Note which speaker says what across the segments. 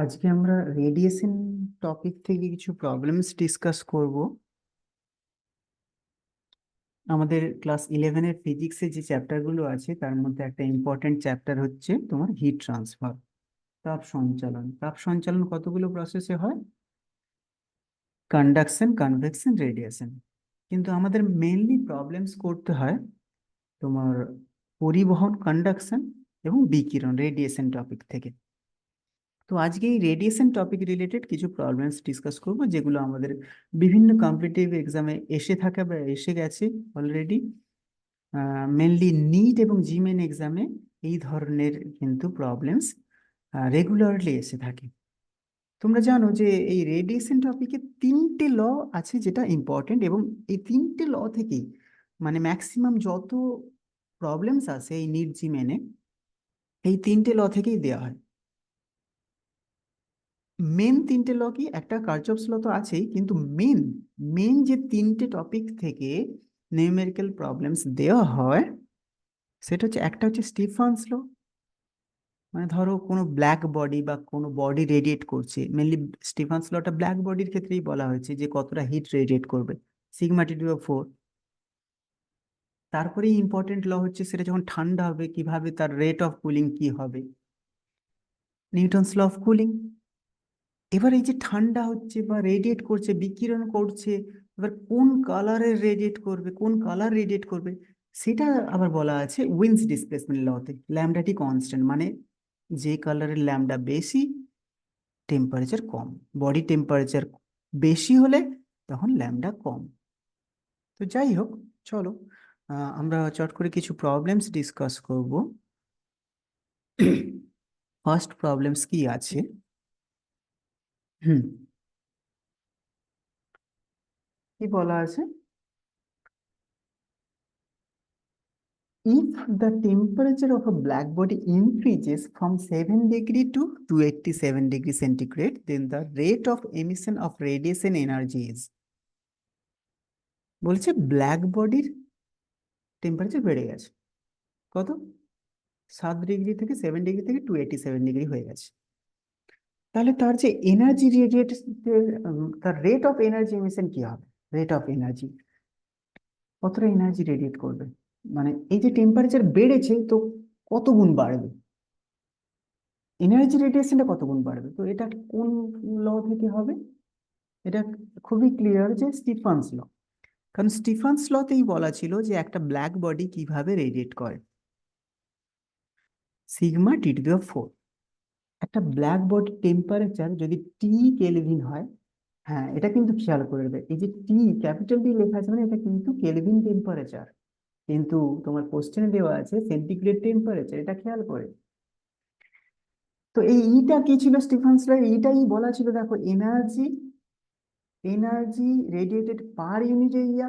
Speaker 1: আজকে আমরা radiation topic থেকে কিছু প্রবলেমস ডিসকাস করব। আমাদের ক্লাস 11-এর ফিজিক্সে যে চ্যাপ্টারগুলো আছে তার মধ্যে একটা ইম্পর্টেন্ট চ্যাপ্টার হচ্ছে তোমার হিট ট্রান্সফার, তাপ সঞ্চালন। তাপ সঞ্চালন কতগুলো প্রসেসে হয়? Conduction, convection, radiation. কিন্তু আমাদের মেইনলি প্রবলেমস করতে হয় তোমার পরিবহন, কন্ডাকশন এবং বিকিরণ, রেডিয়েশন টপিক থেকে। তো আজকে এই রেডিয়েশন টপিক রিলেটেড কিছু প্রবলেমস ডিসকাস করব, যেগুলো আমাদের বিভিন্ন কম্পিটিটিভ এক্সামে এসে থাকে বা এসে গেছে অলরেডি। মেনলি নিট এবং জিমেন এক্সামে এই ধরনের কিন্তু প্রবলেমস রেগুলারলি এসে থাকে। তোমরা জানো যে এই রেডিয়েশন টপিকে তিনটে ল আছে যেটা ইম্পর্টেন্ট, এবং এই তিনটে ল থেকেই মানে ম্যাক্সিমাম যত প্রবলেমস আছে এই নিট জিমেনে এই তিনটে ল থেকেই দেওয়া হয়। মেন তিনটে ল কি, একটা কার্চফস ল তো আছেই, কিন্তু মেন মেন যে তিনটে টপিক থেকে নিউমেরিক্যাল প্রবলেমস দেওয়া হয় সেটা হচ্ছে, একটা হচ্ছে স্টিফানস ল। মানে ধরো কোনো ব্ল্যাক বডি বা কোনো বডি রেডিয়েট করছে, মেনলি স্টিফানস লটা ব্ল্যাক বডির ক্ষেত্রেই বলা হয়েছে যে কতটা হিট রেডিয়েট করবে, সিগমা টি টু দি 4। তারপরে ইম্পর্টেন্ট ল হচ্ছে সেটা যখন ঠান্ডা হবে কিভাবে তার রেট অফ কুলিং কি হবে, নিউটনস ল অফ কুলিং। এবার এই যে ঠান্ডা হচ্ছে বা রেডিয়েট করছে, বিকিরণ করছে, এবার কোন কালারের রেডিয়েট করবে, কোন কালার রেডিয়েট করবে, সেটা আবার বলা আছে উইন্স ডিসপ্লেসমেন্ট লতে। ল্যামডাটি কনস্ট্যান্ট, মানে যে কালারের ল্যামডা বেশি টেম্পারেচার কম, বডি টেম্পারেচার বেশি হলে তখন ল্যামডা কম। তো যাই হোক, চলো আমরা চট করে কিছু প্রবলেমস ডিসকাস করব। ফার্স্ট প্রবলেমস কি আছে? হুম, কি বলা আছে? If the temperature of a black body increases from 7 degree to 287 degree centigrade, then the rate of emission of radiation energy is। বলছে ব্ল্যাক বডির টেম্পারেচার বেড়ে গেছে কত, 7 ডিগ্রি থেকে 7 ডিগ্রি থেকে 287 ডিগ্রি হয়ে গেছে। তাহলে তার যে এনার্জি রেডিয়েট, তার রেট অফ এনার্জি এমিশন কি হবে? রেট অফ এনার্জি কতটা এনার্জি রেডিয়েট করবে, মানে এই যে টেম্পারেচার বেড়েছে তো কত গুণ বাড়বে, এনার্জি রেডিয়েশনটা কত গুণ বাড়বে। তো এটা কোন ল থেকে হবে? এটা খুবই ক্লিয়ার যে স্টিফানস ল। কারণ স্টিফানস লতেই বলা ছিল যে একটা ব্ল্যাক বডি কিভাবে রেডিয়েট করে, সিগমা টি টু দি 4। একটা ব্ল্যাক বডি টেম্পারেচার যদি টি কেলভিন হয়, হ্যাঁ এটা কিন্তু খেয়াল করে দেবে, এই যে টি ক্যাপিটাল টি লেখা আছে মানে এটা কিন্তু কেলভিন টেম্পারেচার, কিন্তু তোমার কোশ্চেনে দেওয়া আছে সেন্টিগ্রেড টেম্পারেচার, এটা খেয়াল করে। তো এই ইটা কি ছিল স্টিফানস ল? এইটাই বলা ছিল, দেখো energy, energy radiated per unit area,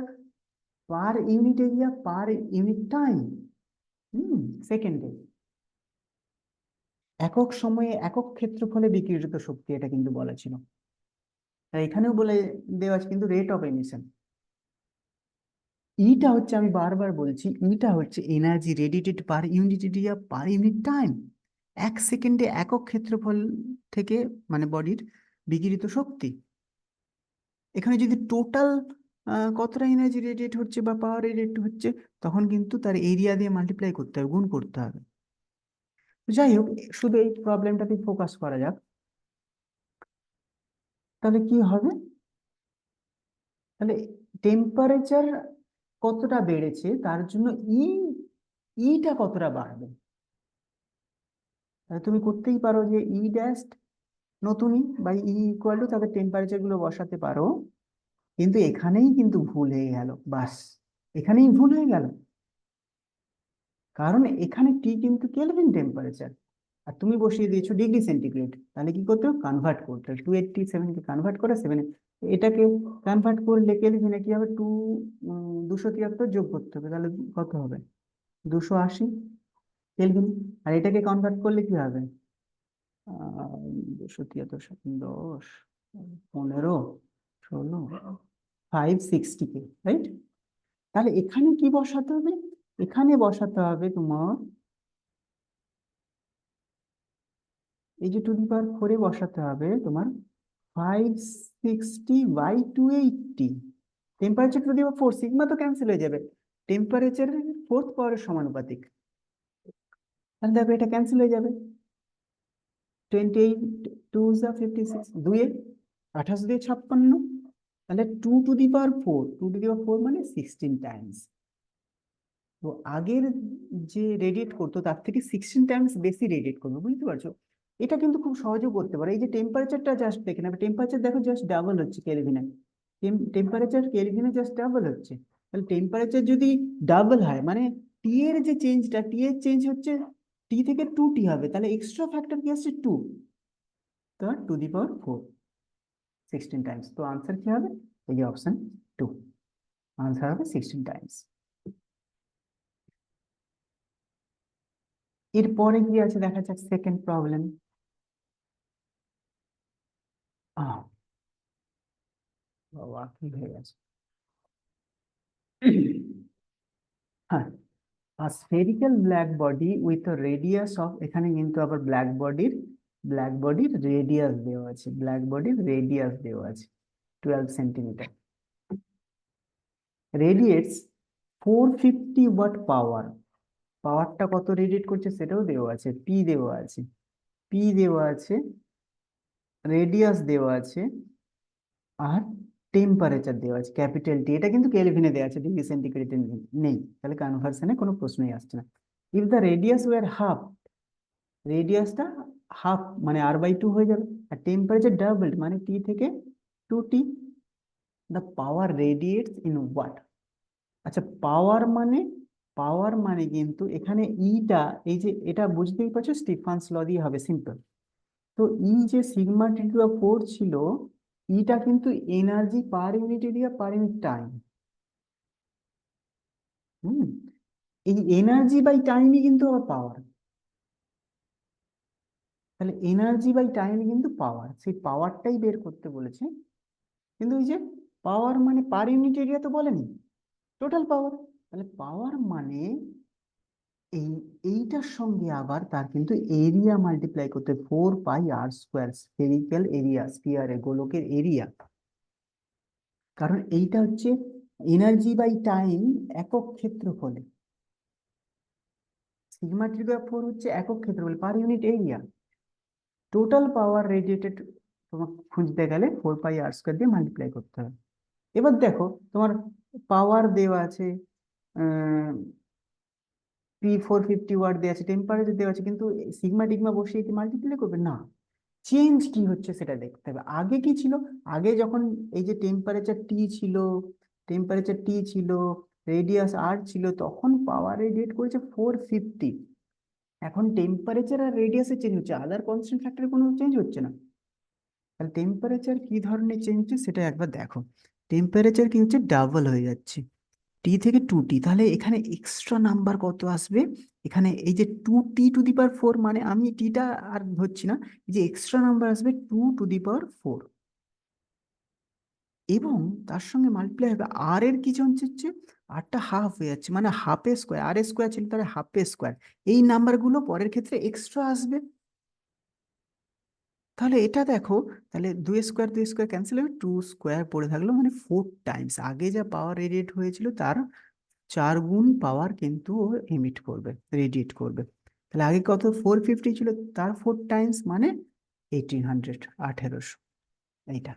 Speaker 1: per unit area, per unit time, সেকেন্ডে, একক সময়ে একক ক্ষেত্রফলে বিকিরিত শক্তি, এটা কিন্তু বলা ছিল। তাই এখানেও বলে দেওয়া আছে কিন্তু রেট অফ এমিশন। ইটা হচ্ছে, আমি বারবার বলছি, ইটা হচ্ছে energy radiated per unit area per unit time, এক সেকেন্ডে একক ক্ষেত্রফল থেকে মানে বডির বিকিরিত শক্তি। এখানে যদি টোটাল কতটা এনার্জি রেডিয়েট হচ্ছে বা পাওয়ার রেডিয়েট হচ্ছে, তখন কিন্তু তার এরিয়া দিয়ে মাল্টিপ্লাই করতে হবে, গুণ করতে হবে। যাই হোক, শুধু এই প্রবলেমটাতে ফোকাস করা যাক। তাহলে কি হবে? তাহলে টেম্পারেচার কতটা বেড়েছে তার জন্য ই, ইটা কতটা বাড়বে। তাহলে তুমি করতেই পারো যে ই ড্যাশ নতুনই বা ই ইকুয়াল টু তাদের টেম্পারেচার গুলো বসাতে পারো, কিন্তু এখানেই কিন্তু ভুল হয়ে গেল, বাস এখানেই ভুল হয়ে গেল। কারণ এখানে টি কিন্তু কেলভিন টেম্পারেচার, আর তুমি বসিয়ে দিয়েছো ডিগ্রি সেন্টিগ্রেড। তাহলে কি করতে হবে? কনভার্ট করতে হবে, 287 কে কনভার্ট করে 7, এটাকে কনভার্ট করলে কেলভিনে কি হবে, 273 যোগ করতে হবে, তাহলে কত হবে? 280 কেলভিন। আর এটাকে কনভার্ট করলে কি হবে? 273, 10, 15, 16, 560 কে, রাইট? তাহলে এখানে কি বসাতে হবে? এখানে বসাতে হবে তোমার এই যে টু দি পাওয়ার ফোরে বসাতে হবে তোমার 560/280। Temperature two the power four, sigma তো ক্যান্সেল হয়ে যাবে, টেম্পারেচারের ফোর্থ পাওয়ারের সমানুপাতিক, তাহলে দেখো এটা ক্যান্সেল হয়ে যাবে। 28 2 যা 56, দুয়ে 28 দিয়ে 56, তাহলে two to the power four, two to the power four মানে 16 টাইমস। তো আগের যে রেডিয়েট করতো তার থেকে 16 টাইমস বেশি রেডিয়েট করবে, বুঝতে পারছো? এটা কিন্তু খুব সহজে করতে পারো। এই যে টেম্পারেচারটা জাস্ট দেখে নেবে, টেম্পারেচার দেখো জাস্ট ডাবল হচ্ছে কেলভিনে, টেম্পারেচার কেলভিনে জাস্ট ডাবল হচ্ছে। তাহলে টেম্পারেচার যদি ডাবল হয় মানে টি এর যে চেঞ্জটা, টি এর চেঞ্জ হচ্ছে টি থেকে 2t হবে, তাহলে এক্সট্রা ফ্যাক্টর কি আসছে 2, তো two the power four 16 Times. তো আনসার কি হবে? এই যে অপশন 2, আনসার হবে 16 টাইমস। এরপরে কি আছে দেখা যাক, সেকেন্ড প্রবলেম। বাবা কি হয়ে গেছে। হ্যাঁ, a spherical black body with a radius of, এখানে কিন্তু আবার ব্ল্যাক বডির রেডিয়াস দেওয়া আছে, ব্ল্যাক বডির রেডিয়াস দেওয়া আছে 12 সেন্টিমিটার, রেডিয়েটস 450 ওয়াট পাওয়ার। পাওয়ারটা কত রেডিয়েট করছে সেটাও দেওয়া আছে, পি দেওয়া আছে, পি দেওয়া আছে, রেডিয়াস দেওয়া আছে, আর টেম্পারেচার দেওয়া আছে ক্যাপিটাল টি। এটা কিন্তু কেলভিনে দেওয়া আছে, ডিগ্রি সেন্টিগ্রেডে নেই, তাহলে কনভার্সনে কোনো প্রশ্নই আসছে না। If the radius were half, রেডিয়াসটা হাফ মানে r/2 হয়ে যাবে, আর টেম্পারেচার ডাবল মানে টি থেকে 2t, the power radiates in watt. আচ্ছা পাওয়ার মানে কিন্তু এখানে ইটা, এই যে এটা বুঝতেই পারছো স্টিফানস ল দিয়ে হবে, সিম্পল। তো ই যে সিগমা টি টু ফোর ছিল, ইটা কিন্তু energy per unit area per unit time. হুম, এই এনার্জি বাই টাইমই কিন্তু আবার পাওয়ার, তাহলে এনার্জি বাই টাইমই কিন্তু পাওয়ার, সেই পাওয়ারটাই বের করতে বলেছে। কিন্তু ওই যে পাওয়ার মানে পার ইউনিট এরিয়া তো বলেনি, টোটাল পাওয়ার, তাহলে পাওয়ার মানে এই এইটার সঙ্গে আবার তার কিন্তু এরিয়া মাল্টিপ্লাই করতে, 4πr², স্ফেরিক্যাল এরিয়া, স্ফিয়ারে গোলকের এরিয়া। কারণ এইটা হচ্ছে এনার্জি বাই টাইম একক ক্ষেত্রফলে, সিগমা টি টু ফোর হচ্ছে একক ক্ষেত্রফল per unit area, total power radiated তোমার খুঁজতে গেলে 4πr² দিয়ে মাল্টিপ্লাই করতে হবে। এবার দেখো তোমার পাওয়ার দেওয়া আছে, P450 ওয়াট দেওয়া আছে, টেম্পারেচার দেওয়া আছে, কিন্তু সিগমা টিগমা বসিয়ে কি মাল্টিপ্লাই করবে না, চেঞ্জ কি হচ্ছে সেটা দেখতে হবে। আগে কি ছিল, আগে যখন এই যে টেম্পারেচার টি ছিল, রেডিয়াস আর ছিল, তখন পাওয়ার রেডিয়েট করেছে 450। এখন টেম্পারেচার আর রেডিয়াসে চেঞ্জ হচ্ছে, আদার কনস্ট্যান্ট ফ্যাক্টরে কোনো চেঞ্জ হচ্ছে না। তাহলে টেম্পারেচার কি ধরনের চেঞ্জ হচ্ছে সেটা একবার দেখো, টেম্পারেচার কি হচ্ছে ডাবল হয়ে যাচ্ছে টি থেকে 2t, তাহলে এখানে এক্সট্রা নাম্বার কত আসবে, এখানে এই যে 2t⁴ মানে আমি টিটা আর ধরছি না, এই যে এক্সট্রা নাম্বার আসবে 2⁴, এবং তার সঙ্গে মাল্টিপ্লাই হবে আর এর কি চেঞ্জ হচ্ছে, আরটা হাফ হয়ে যাচ্ছে মানে হাফে স্কোয়ার, আর স্কোয়ার ছিল তাহলে হাফে স্কোয়ার, এই নাম্বারগুলো পরের ক্ষেত্রে এক্সট্রা আসবে। তাহলে এটা দেখো, তাহলে 2 স্কোয়ার ক্যান্সেল হবে, 2 স্কোয়ার পড়ে থাকলো, মানে 4 টাইমস আগে যা পাওয়ার রেডিয়েট হয়েছিল তার 4 গুণ পাওয়ার কিন্তু ও এমিট করবে, রেডিয়েট করবে। তাহলে আগে কত 450 ছিল, তার 4 টাইমস মানে 1800, 1800। এইটা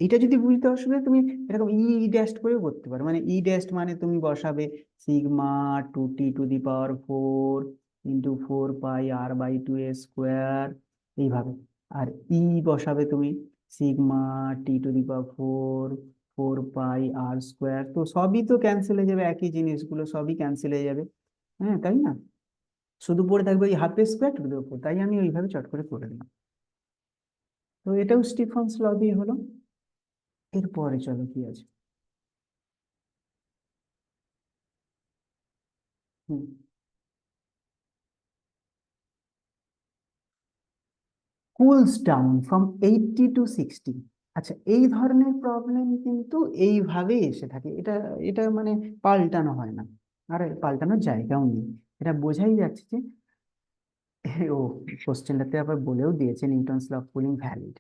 Speaker 1: এটা যদি বুঝতে অসুবিধা, তুমি এরকম ই ড্যাশ করেও করতে পারো, মানে ই ড্যাশ মানে তুমি বসাবে সিগমা 2t⁴ ইন্টু 4πr/2 এইভাবে, আর ই বসাবে তুমি সিগমা t⁴ 4πr², তো সবই তো ক্যান্সেল হয়ে যাবে, একই জিনিসগুলো সবই ক্যান্সেল হয়ে যাবে। হ্যাঁ তাই না, শুধু পড়ে থাকবে ওই হাফ স্কোয়ার টু দি পাওয়ার 4, তাই আমি ওইভাবে চট করে করে দিলাম। তো এটাও স্টিফানস ল দিয়ে হলো। এরপরে চলো কি আছে। হুম, কুলস ডাউন ফ্রম 80 to 60। আচ্ছা, এই ধরনের প্রবলেম কিন্তু এইভাবেই এসে থাকে, এটা এটা মানে পাল্টানো হয় না, আর পাল্টানোর জায়গাও নেই, এটা বোঝাই যাচ্ছে যে ও কোশ্চেনটাতে আবার বলেও দিয়েছে Newton's law of cooling valid,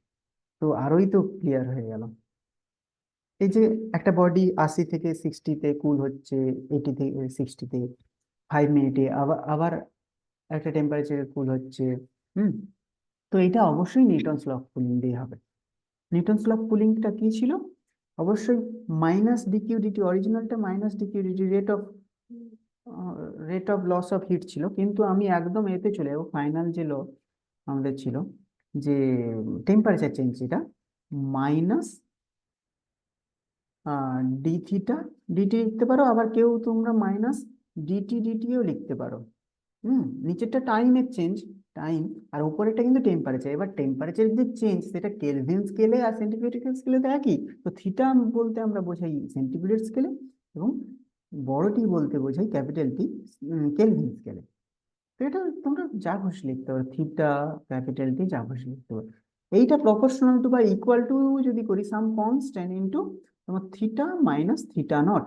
Speaker 1: তো আরোই তো ক্লিয়ার হয়ে গেল। এই যে একটা বডি 80 থেকে 60-তে কুল হচ্ছে, 80 থেকে 60-তে 5 মিনিটে, আবার আবার একটা টেম্পারেচারে কুল হচ্ছে। হুম। তো এটা অবশ্যই নিউটনস ল অফ কুলিং দিয়ে হবে। নিউটনস ল অফ কুলিংটা কি ছিল? অবশ্যই মাইনাস ডিকিউ ডিটি, অরিজিনালটা minus D Q D T, rate of loss of heat ছিল, কিন্তু আমি একদম এতে চলে যাবো, ফাইনাল যে ল আমাদের ছিল যে টেম্পারেচার চেঞ্জ, এটা মাইনাস ডি থিটা ডিটি লিখতে পারো, আবার কেউ তোমরা মাইনাস ডিটি ডিটিও লিখতে পারো। নিচেরটা টাইমের চেঞ্জ, টাইম, আর উপরেরটা কিন্তু টেম্পারেচার। এবার টেম্পারেচারের যে চেঞ্জ সেটা কেলভিন স্কেলে আর সেন্টিগ্রেড স্কেলে তো একই, তো থিটা বলতে আমরা বোঝাই সেন্টিগ্রেড স্কেলে, এবং বড় টি বলতে বোঝাই ক্যাপিটাল টি কেলভিন স্কেলে। তো এটা তোমরা যা খুশি লিখতে পারো, থিটা ক্যাপিটাল টি যা খুশি লিখতে পারো। এইটা প্রপোর্শনাল টু বা ইকুয়াল টু যদি করি সাম কনস্ট্যান্ট ইনটু তোমার থিটা মাইনাস থিটা নট,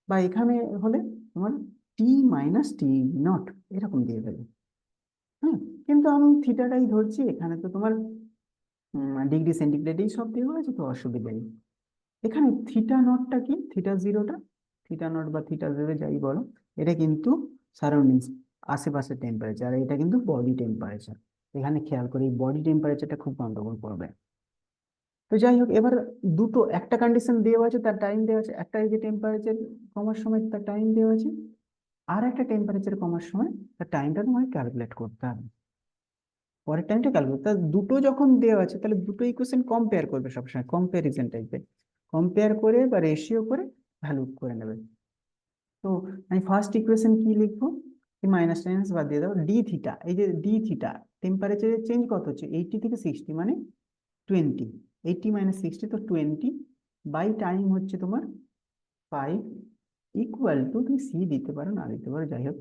Speaker 1: বা এখানে হলে তোমার টি মাইনাস টি নট, এরকম দিয়ে দেবে। হ্যাঁ, কিন্তু আমি থিটাটাই ধরছি, এখানে তো তোমার ডিগ্রি সেন্টিগ্রেডেই সব দেওয়া আছে, তো অসুবিধা নেই। এখানে থিটা নটটা কি, থিটা জিরোটা, থিটা নট বা থিটা জিরো যাই বলো, এটা কিন্তু সারাউন্ডিংস, আশেপাশের টেম্পারেচার, এটা কিন্তু বডি টেম্পারেচার। এখানে খেয়াল করি বডি টেম্পারেচারটা খুব গন্ডগোল করবে। তো যাই হোক, এবার দুটো, একটা কন্ডিশন দেওয়া আছে তার টাইম দেওয়া আছে, একটা এই যে টেম্পারেচার কমার সময় তার টাইম দেওয়া আছে, আর একটা টেম্পারেচার কমার সময় তার টাইমটা তোমাকে ক্যালকুলেট করতে হবে। পরের টাইমটা ক্যালকুলেট, তা দুটো যখন দেওয়া আছে তাহলে দুটো ইকুয়েশন কম্পেয়ার করবে সবসময়, কম্প্যারিজন টাইপের, কম্পেয়ার করে বা রেশিও করে ভ্যালু করে নেবে। তো আমি ফার্স্ট ইকুয়েশন কি লিখবো, মাইনাস টাইনাস বাদ দিয়ে দাও, ডি থিটা, এই যে ডি থিটা টেম্পারেচারের চেঞ্জ কত হচ্ছে, 80 থেকে 60 মানে 20, 80 - 60 তো 20, বাই টাইম হচ্ছে তোমার 5, ইকুয়াল টু, তুমি সি দিতে পারো না দিতে পারো, যাই হোক,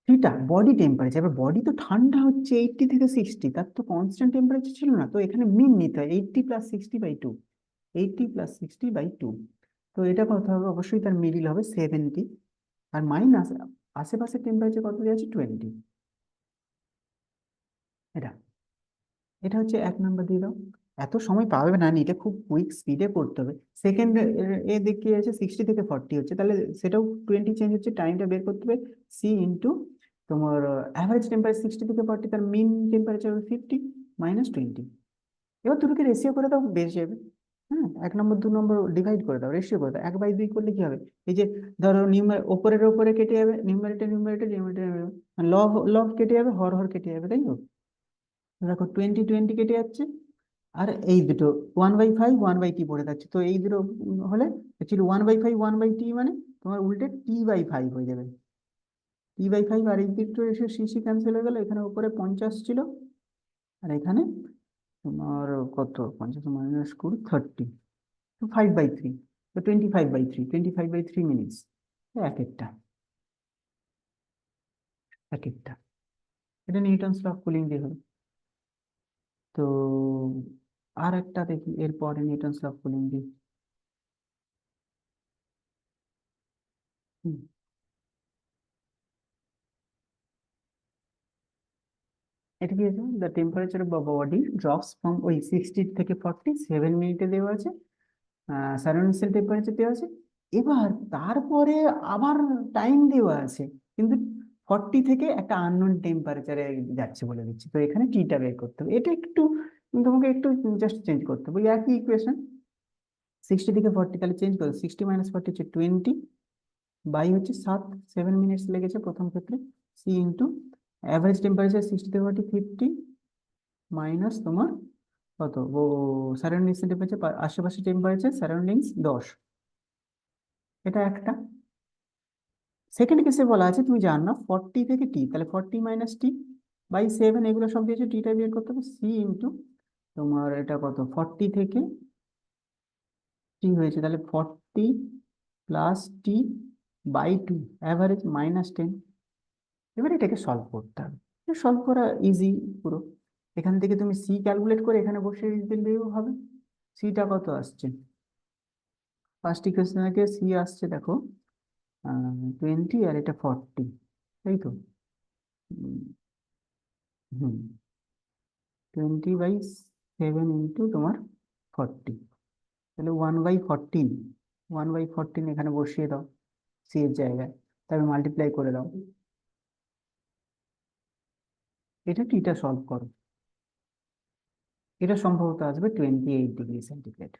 Speaker 1: থিটা বডি টেম্পারেচার। এবার বডি তো ঠান্ডা হচ্ছে 80 থেকে 60, তার তো কনস্ট্যান্ট টেম্পারেচার ছিল না, তো এখানে মিন নিতে হয় 80 + 60/2, 80 + 60/2, তো এটা কত হবে, অবশ্যই তার মিডিল হবে 70, আর মাইনাস আশেপাশের টেম্পারেচার কত দেওয়া আছে 20, এটা এটা হচ্ছে 1 নম্বর দিয়ে দাও। এত সময় পাবে না, এটা খুব কুইক স্পিডে করতে হবে। সেকেন্ড এ দেখে আছে 60 থেকে 40 হচ্ছে, তাহলে সেটাও 20 চেঞ্জ হচ্ছে, টাইমটা বের করতে হবে, সি ইন্টু তোমার অ্যাভারেজ টেম্পারেচার 60 থেকে 40, তার মিন টেম্পারেচার 50 মাইনাস 20। এবার দুটোকে রেশিও করে দাও, বেরিয়ে যাবে। হ্যাঁ, 1 নম্বর 2 নম্বর ডিভাইড করে দাও, রেশিও করে দাও, 1/2 করলে কি হবে, এই যে ধরো ওপরের ওপরে কেটে যাবে, নিউমারেটর নিউমারেটর নিউমারেটর, লব লব কেটে যাবে, হর হর কেটে যাবে, তাই তো? দেখো 20 20 কেটে যাচ্ছে, আর এই দুটো 1/5 1/t পড়ে যাচ্ছে, তো এই দুটো হলে অ্যাকচুয়ালি 1/5 1/t মানে তোমার উল্টে t/5 হয়ে যাবে, t/5, আর এই দুটো এসে সিসি ক্যান্সেল হয়ে গেল, এখানে উপরে 50 ছিল, আর এখানে তোমার কত, 50 মাইনাস 20 30, তো 5/3, তো 25/3 মিনিটস, এক একটা এক একটা, এটা নিউটনস ল অফ কুলিং দিয়ে হবে। তো আর একটা দেখি এরপরে নিউটনস ল অফ কুলিং দিয়ে। হুম, এটা কি আছে, the temperature of body drops from ওই 60 থেকে 40 7 মিনিটে দেওয়া আছে, সারাউন্ডিং টেম্পারেচার দেওয়া আছে। এবার তারপরে আবার টাইম দেওয়া আছে, কিন্তু 40 থেকে একটা আননোন টেম্পারেচারে যাচ্ছে বলে দিচ্ছি, তো এখানে টিটা বের করতে হবে, এটা একটু তোমাকে একটু জাস্ট চেঞ্জ করতে হবে, ওই একই ইকুয়েশন, 60 থেকে 40, তাহলে চেঞ্জ করো, 60 - 40 হচ্ছে 20, বাই হচ্ছে 7 মিনিটস লেগেছে প্রথম ক্ষেত্রে, সি ইন্টু অ্যাভারেজ টেম্পারেচার 60 থেকে 40 50, মাইনাস তোমার কত ও সারাউন্ডিংস টেম্পারেচার, আশেপাশে টেম্পারেচার সারাউন্ডিংস 10, এটা একটা। সেকেন্ড কেসে বলা আছে তুমি জানো না 40 থেকে টি, তাহলে 40 - টি/7, এগুলো সব দিয়েছে, টিটা বের করতে হবে, সি ইন্টু তোমার এটা কত 40 থেকে টি হয়েছে, তাহলে 40 + টি/2, অ্যাভারেজ -10। এবার এটাকে সলভ করতে হবে, সলভ করা ইজি পুরো, এখান থেকে তুমি সি ক্যালকুলেট করে এখানে বসে দিলেও হবে। সিটা কত আসছে, ফার্স্ট ইকুয়েশন থেকে সি আসছে দেখো 20, আর এটা 40, তাই তো? হুম, 20/7 ইন্টু তোমার 40, তাহলে 1/14, 1/14 এখানে বসিয়ে দাও সি এর জায়গায়, তারপর মাল্টিপ্লাই করে দাও। এটা টিটা সলভ করো, এটা সম্ভবত আসবে 28°C।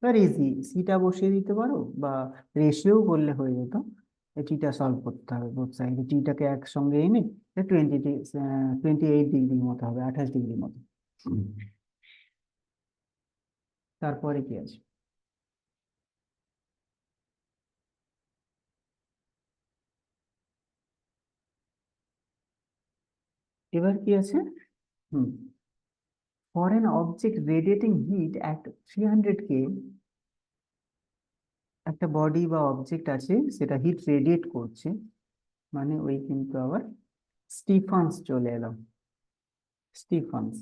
Speaker 1: এবার ইজি, সিটা বসিয়ে দিতে পারো বা রেশিও করলে হয়ে যেত। টিটা সলভ করতে হবে বোথ সাইডে, টিটাকে একসঙ্গে এনে 28°, মতো হবে, 28° মতো। তারপরে কি আছে? এবার কি আছে? হুম, for an object radiating heat at 300 K, একটা বডি বা অবজেক্ট আছে সেটা হিট রেডিয়েট করছে, মানে ওই কিন্তু আবার স্টিফান্স চলে এলো। স্টিফান্স,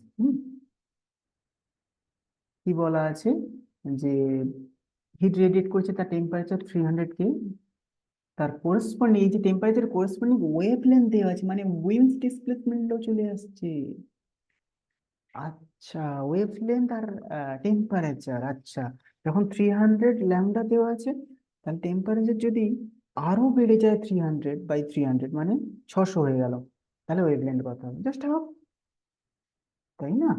Speaker 1: কি বলা আছে যে হিট রেডিয়েট করছে, তার টেম্পারেচার 300 K, তার কোরেসপন্ডিং এই যে টেম্পারেচার কোরেসপন্ডিং ওয়েভ লেন্থ দেওয়া আছে, মানে উইন্ডস ডিসপ্লেসমেন্টও চলে আসছে। আচ্ছা, ওয়েভ লেন্থ আর টেম্পারেচার, আচ্ছা, যখন 300 ল্যামডা দেওয়া আছে, তাহলে টেম্পারেচার যদি আরো বেড়ে যায় 300/300, মানে 600 হয়ে গেল, তাহলে ওয়েভ লেন্থ কত হবে? জাস্ট হাফ, তাই না?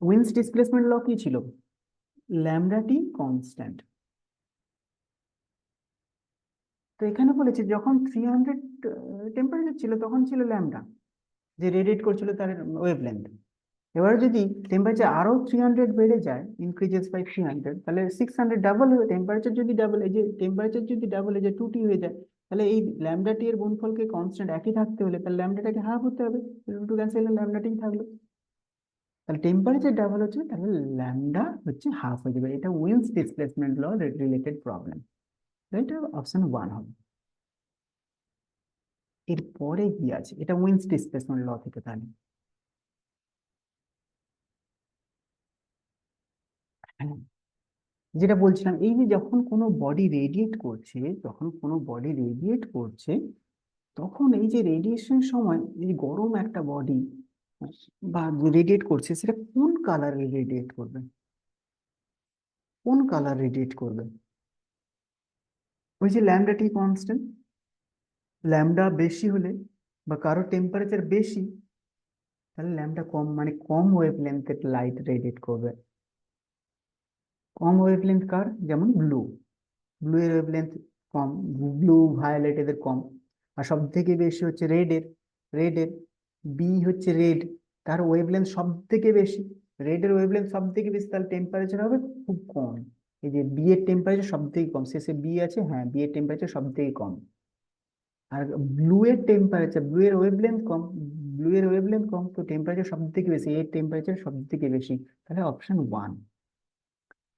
Speaker 1: উইন্ডস ডিসপ্লেসমেন্ট ল কি ছিল? Lambda t constant. তো এখানে বলেছে যখন 300 টেম্পারেচার ছিল তখন ছিল ল্যামডা, যে রেডিয়েট করছিল তার ওয়েভ লেন্থ। এবার যদি টেম্পারেচার আরো 300 বেড়ে যায়, ইনক্রিজেস বাই 300, তাহলে 600 ডাবল হয়ে, টেম্পারেচার যদি ডাবল, এই যে টেম্পারেচার যদি ডাবল, এই যে 2T হয়ে যায়, তাহলে এই ল্যামডা টি এর গুণফলকে কনস্ট্যান্ট একই থাকতে হলে তাহলে ল্যামডাটাকে হাফ হতে হবে, root two cancel, lambda t থাকলো। তাহলে টেম্পারেচার ডাবল হচ্ছে, তাহলে ল্যামডা হচ্ছে হাফ হয়ে যাবে। এটা Wien's displacement law related problem, এটা অপশন 1 হবে। এরপরে কি আছে? এটা উইন্স ডিসপ্লেসমেন্ট ল থেকে, তাহলে হ্যাঁ, যেটা বলছিলাম, এই যে যখন কোনো বডি রেডিয়েট করছে, যখন কোনো বডি রেডিয়েট করছে, তখন এই যে রেডিয়েশন সময় এই যে গরম একটা বডি বা রেডিয়েট করছে, সেটা কোন কালারে রেডিয়েট করবে? কোন কালার রেডিয়েট করবে? ওই যে ল্যামডা টি কনস্ট্যান্ট, ল্যামডা বেশি হলে বা কারো টেম্পারেচার বেশি, তাহলে ল্যামডা কম, মানে কম ওয়েভ লেন্থের লাইট রেডিয়েট করবে। কম ওয়েভ লেন্থ কার? যেমন ব্লু, ব্লু এর ওয়েভলেন্থ কম, ব্লু ভায়োলেট এদের কম। আর সব থেকে বেশি হচ্ছে রেডের, রেডের বি হচ্ছে রেড, তার ওয়েভলেন্থ সব থেকে বেশি, রেডের ওয়েভলেন্থ সব থেকে বেশি, তাহলে টেম্পারেচার হবে খুব কম। এই যে বি এর টেম্পারেচার সব থেকে কম, শেষে বি আছে, হ্যাঁ, বি এর টেম্পারেচার সব থেকে কম। আর ব্লু এর টেম্পারেচার, ব্লু এর ওয়েভলেন্থ কম, ব্লু এর ওয়েভলেন্থ কম, তো টেম্পারেচার সব থেকে বেশি, এর টেম্পারেচার সব থেকে বেশি, তাহলে অপশন 1।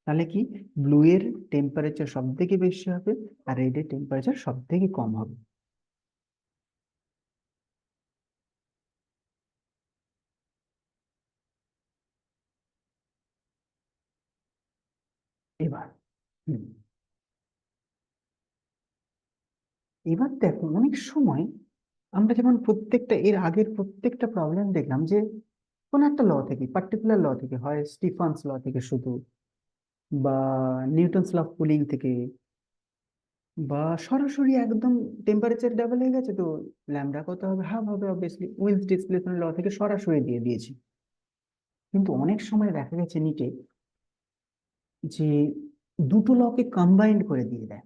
Speaker 1: তাহলে কি, ব্লু এর টেম্পারেচার সব থেকে বেশি হবে আর রেড এর টেম্পারেচার সব থেকে কম হবে। এবার হুম, এবার দেখো, অনেক সময় আমরা যেমন প্রত্যেকটা এর আগের প্রত্যেকটা প্রবলেম দেখলাম যে কোন একটা ল থেকে, পার্টিকুলার ল থেকে, হয় স্টিফানস ল থেকে শুধু, বা নিউটনস ল অফ কুলিং থেকে, বা সরাসরি একদম টেম্পারেচার ডাবল হয়ে গেছে তো ল্যামডা কত হবে? হাফ হবে, অবভিয়াসলি উইন্স ডিসপ্লেসমেন্ট ল থেকে সরাসরি দিয়ে দিয়েছি। কিন্তু অনেক সময় দেখা গেছে নিটে যে দুটো লকে কম্বাইন্ড করে দিয়ে দেয়।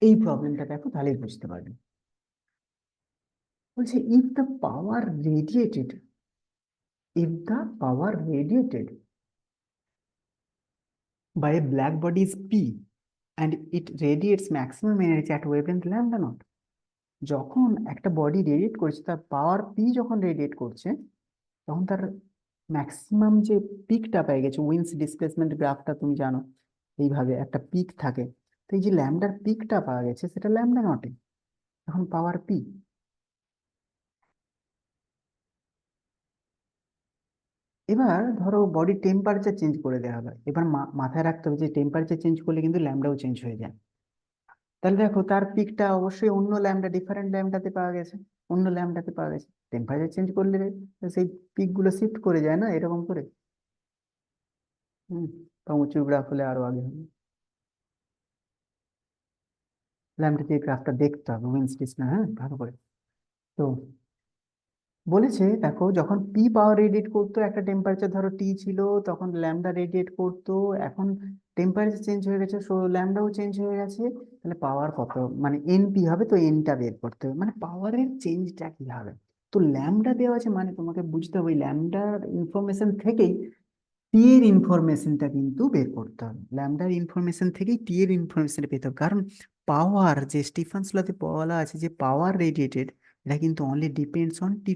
Speaker 1: এই প্রবলেমটা দেখো, তাহলেই বুঝতে পারবে। বলছে if the power radiated by a black body is P and it radiates maximum energy at wavelength lambda naught, যখন একটা বডি রেডিয়েট করছে, তার পাওয়ার পি যখন রেডিয়েট করছে, তখন তার ম্যাক্সিমাম যে পিকটা পেয়ে গেছে, উইন্স ডিসপ্লেসমেন্ট গ্রাফটা তুমি জানো, এইভাবে একটা পিক থাকে। তো এই যে ল্যামডার পিকটা পাওয়া গেছে, সেটা ল্যামডা নটে, এখন পাওয়ার পি। এবার ধরো বডির টেম্পারেচার চেঞ্জ করে দেওয়া হবে, এবার মাথায় রাখতে হবে যে টেম্পারেচার চেঞ্জ করলে কিন্তু ল্যামডাও চেঞ্জ হয়ে যায়। তাহলে দেখো তার পিকটা অবশ্যই অন্য ল্যাম্বডা, ডিফারেন্ট ল্যাম্বডাতে পাওয়া গেছে, অন্য ল্যাম্বডাতে পাওয়া গেছে। টেম্পারেচার চেঞ্জ করলে সেই পিক গুলো শিফট করে যায় না এরকম করে। হম। তো উঁচু গ্রাফ হলে আরো আগে হবে। ল্যাম্বডাতে এই গ্রাফটা দেখতে হবে উইনস্টিস না, হ্যাঁ ভালো করে। তো বলেছে দেখো যখন পি পাওয়ার রেডিয়েট করতো, একটা টেম্পারেচার ধরো টি ছিল, তখন ল্যামডা রেডিয়েট করতো। এখন টেম্পারেচার চেঞ্জ হয়ে গেছে, সো ল্যামডাও চেঞ্জ হয়ে গেছে। তাহলে পাওয়ার কত, মানে এন পি হবে, তো এনটা বের করতে হবে, মানে পাওয়ারের চেঞ্জটা কি হবে। তো ল্যামডা দেওয়া আছে মানে তোমাকে বুঝতে হবে ল্যামডার ইনফরমেশন থেকেই টি এর ইনফরমেশনটা কিন্তু বের করতে হবে। ল্যামডার ইনফরমেশন থেকেই টি এর ইনফরমেশনটা পেতে হবে, কারণ পাওয়ার যে স্টিফানস লতে বলা আছে যে পাওয়ার রেডিয়েটেড, এটা কিন্তু অনলি ডিপেন্ডস অন T⁴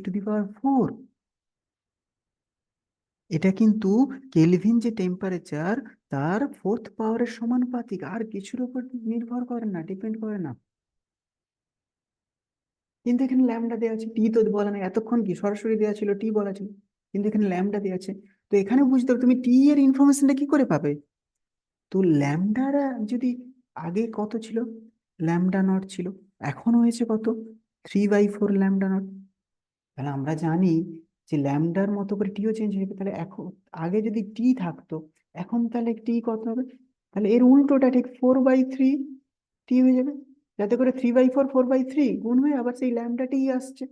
Speaker 1: এটা কিন্তু কেলভিন যে টেম্পারেচার, তার ফোর্থ পাওয়ারের সমানুপাতিক, আর কিছুর উপর নির্ভর করে না, ডিপেন্ড করে না। কিন্তু এখানে ল্যামডা দেওয়া আছে, টি তো বলা নাই, এতক্ষণ কি সরাসরি দেওয়া ছিল, টি বলা ছিল, কিন্তু এখানে ল্যামডা দেওয়া আছে। তো এখানে বুঝতে হবে তুমি টি এর ইনফরমেশনটা কি করে পাবে। তো ল্যামডারা যদি আগে কত ছিল, ল্যামডা নট ছিল, এখন হয়েছে কত, 3/4 ল্যামডা নট। তাহলে আমরা জানি যে ল্যামডার মতো করে টিও চেঞ্জ হয়ে যাবে। তাহলে এখন আগে যদি টি থাকতো, এখন তাহলে টি কত হবে, তাহলে এর উল্টোটা ঠিক 4/3 টি হয়ে যাবে, যাতে করে 3/4 4/3 গুণ হয়ে আবার সেই ল্যামডা টি আসছে।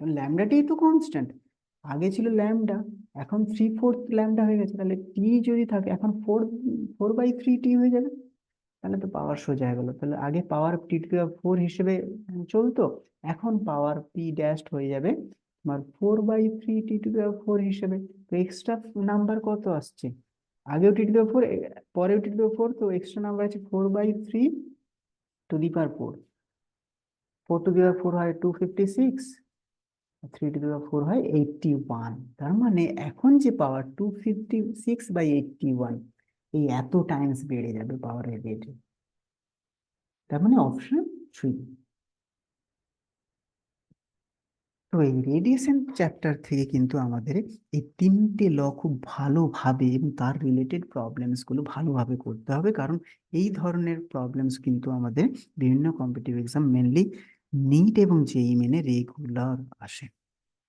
Speaker 1: ল্যামডা টি তো কনস্ট্যান্ট, আগে ছিল ল্যামডা, এখন 3/4 ল্যামডা হয়ে গেছে, তাহলে টি যদি থাকে এখন 4/3 টি হয়ে যাবে। তাহলে তো পাওয়ার সোজা হয়ে গেল। তাহলে আগে পাওয়ার T⁴ হিসেবে চলতো, এখন পাওয়ার পি ড্যাশড হয়ে যাবে তোমার 4/3 T⁴ হিসেবে। তো এক্সট্রা নাম্বার কত আসছে, আগেও T⁴, পরেও T⁴, তো এক্সট্রা নাম্বার আছে 4/3 4 টু দি পাওয়ার 4 হয় 256, 3 টু দি পাওয়ার 4 হয় 81। তার মানে এখন যে পাওয়ার 256/81, এই এত টাইমস বেড়ে যাবে পাওয়ারের রেট। তার মানে অপশন 3। তো এই রেডিয়েশন চ্যাপ্টার থেকে কিন্তু আমাদের এই তিনটে ল খুব ভালোভাবে এবং তার রিলেটেড প্রবলেমস গুলো ভালোভাবে করতে হবে, কারণ এই ধরনের প্রবলেমস কিন্তু আমাদের বিভিন্ন কম্পিটিটিভ এক্সাম, মেনলি নিট এবং জেইই মেনে রেগুলার আসে।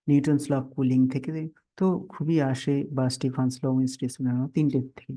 Speaker 1: নিউটনস ল অফ কুলিং থেকে তো খুবই আসে, বা স্টিফানস ল, উইনস্টিস ল, তিনটে থেকে।